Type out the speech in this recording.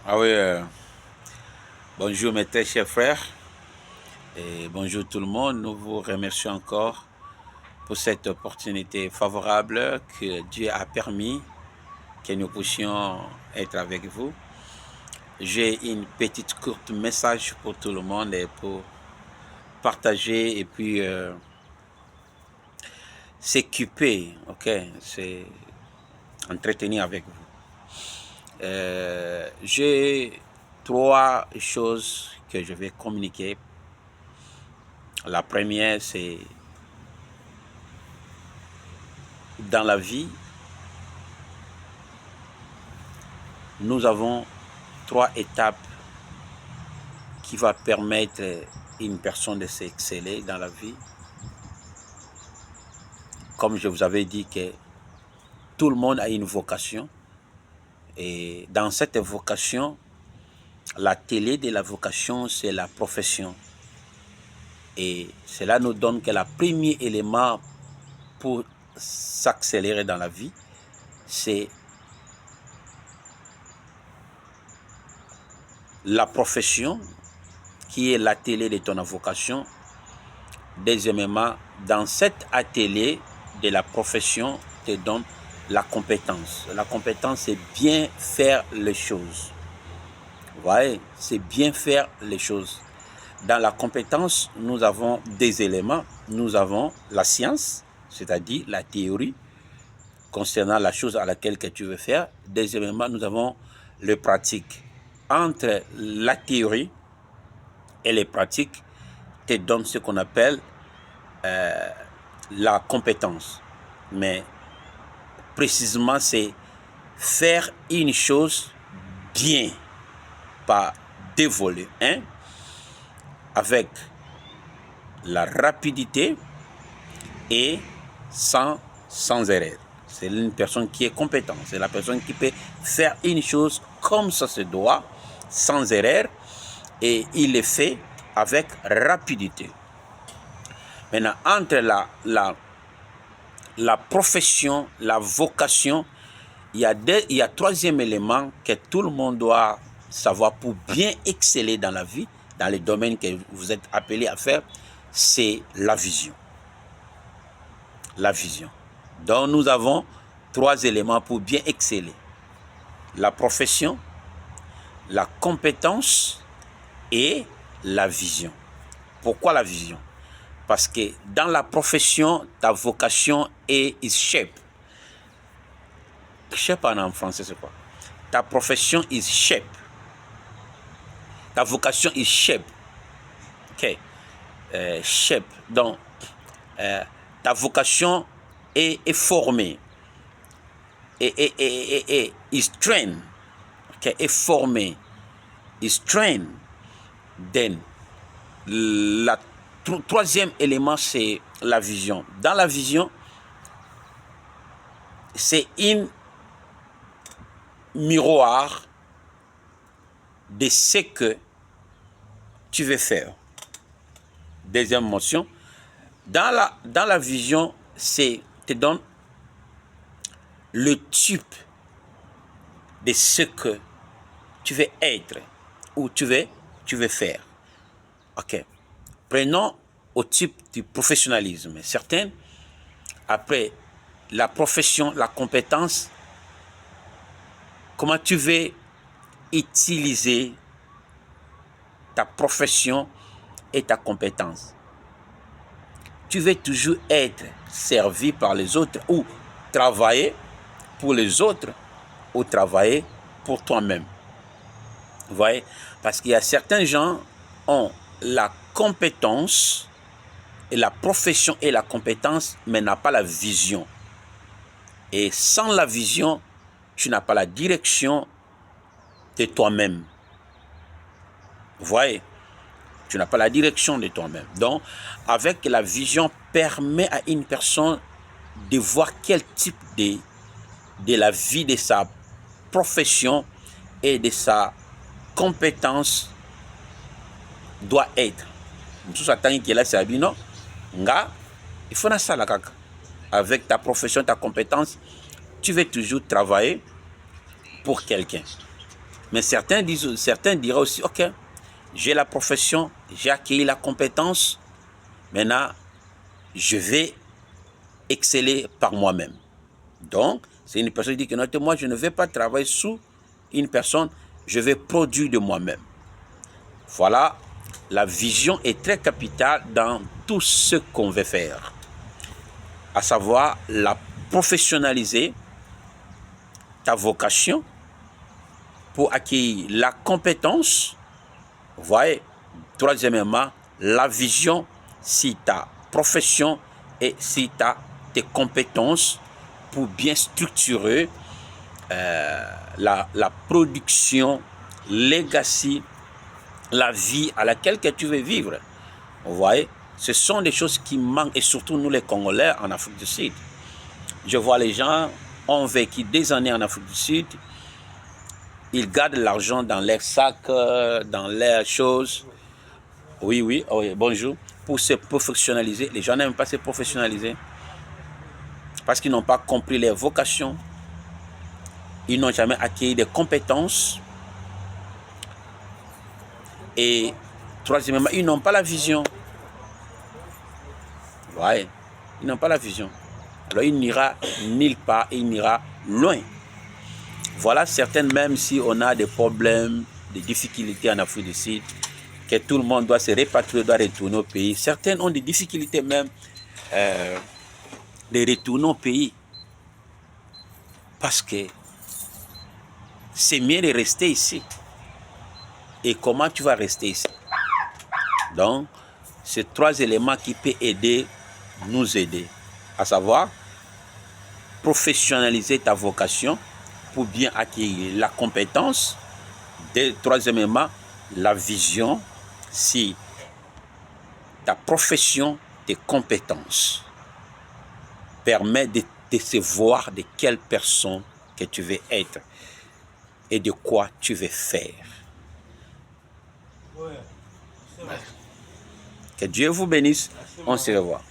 Ah oui, bonjour mes très chers frères et bonjour tout le monde. Nous vous remercions encore pour cette opportunité favorable que Dieu a permis que nous puissions être avec vous. J'ai une petite courte message pour tout le monde et pour partager et puis s'occuper, ok, c'est entretenir avec vous. J'ai trois choses que je vais communiquer. La première, c'est dans la vie, nous avons trois étapes qui vont permettre à une personne de s'exceller dans la vie. Comme je vous avais dit que tout le monde a une vocation. Et dans cette vocation, la télé de la vocation, c'est la profession. Et cela nous donne que le premier élément pour s'accélérer dans la vie, c'est la profession, qui est l'atelier de ton vocation. Deuxièmement, dans cet atelier de la profession, te donne la compétence. La compétence, c'est bien faire les choses. Vous voyez, c'est bien faire les choses. Dans la compétence, nous avons des éléments. Nous avons la science, c'est-à-dire la théorie concernant la chose à laquelle que tu veux faire. Deuxièmement, nous avons le pratique. Entre la théorie et les pratiques, te donne ce qu'on appelle la compétence. Mais précisément, c'est faire une chose bien, pas dévoler, hein, avec la rapidité et sans erreur. C'est une personne qui est compétente. C'est la personne qui peut faire une chose comme ça se doit, sans erreur, et il le fait avec rapidité. Maintenant, entre la profession, la vocation, il y a troisième élément que tout le monde doit savoir pour bien exceller dans la vie, dans les domaines que vous êtes appelés à faire, c'est la vision. La vision. Donc nous avons trois éléments pour bien exceller. La profession, la compétence et la vision. Pourquoi la vision? Parce que dans la profession, ta vocation est is shape. Shape en français, c'est quoi? Ta profession is shape. Ta vocation is shape. Ok. Shape. Donc, ta vocation est formée. Et is trained. Ok. Est formée. Is trained. Then, la troisième élément, c'est la vision. Dans la vision, c'est une miroir de ce que tu veux faire. Deuxième mention, dans la vision, c'est te donne le type de ce que tu veux être ou tu veux faire. Ok. Prenons au type du professionnalisme. Certains, après la profession, la compétence, comment tu veux utiliser ta profession et ta compétence. Tu veux toujours être servi par les autres ou travailler pour les autres ou travailler pour toi-même. Vous voyez? Parce qu'il y a certains gens qui ont la compétence et la profession et la compétence, mais n'ont pas la vision. Et sans la vision, tu n'as pas la direction de toi-même. Vous voyez? Tu n'as pas la direction de toi-même. Donc, avec la vision, permet à une personne de voir quel type de la vie de sa profession et de sa compétence doit être. Il faut ça là. Avec ta profession, ta compétence, tu veux toujours travailler pour quelqu'un. Mais certains diraient aussi, ok, j'ai la profession, j'ai acquis la compétence, maintenant, je vais exceller par moi-même. Donc, c'est une personne qui dit que non, moi, je ne vais pas travailler sous une personne, je vais produire de moi-même. Voilà, la vision est très capitale dans tout ce qu'on veut faire. À savoir, la professionnaliser, ta vocation, pour acquérir la compétence. Vous voyez, troisièmement, la vision, si ta profession et si tu as tes compétences pour bien structurer la production, legacy, la vie à laquelle que tu veux vivre. Vous voyez, ce sont des choses qui manquent, et surtout nous les Congolais en Afrique du Sud. Je vois les gens ont vécu des années en Afrique du Sud, ils gardent l'argent dans leurs sacs, dans leurs choses. Oui, bonjour. Pour se professionnaliser, les gens n'aiment pas se professionnaliser parce qu'ils n'ont pas compris leur vocation. Ils n'ont jamais acquis des compétences. Et troisièmement, ils n'ont pas la vision. Ouais, ils n'ont pas la vision. Alors il n'ira nulle part, il n'ira loin. Voilà certaines, même si on a des problèmes, des difficultés en Afrique du Sud, que tout le monde doit se répatrier, doit retourner au pays. Certaines ont des difficultés même de retourner au pays. Parce que c'est mieux de rester ici. Et comment tu vas rester ici? Donc, c'est trois éléments qui peuvent aider, nous aider. À savoir, professionnaliser ta vocation pour bien acquérir la compétence. Troisièmement, la vision, si ta profession, tes compétences permettent de se voir de quelle personne que tu veux être et de quoi tu veux faire. Que Dieu vous bénisse. On se revoit.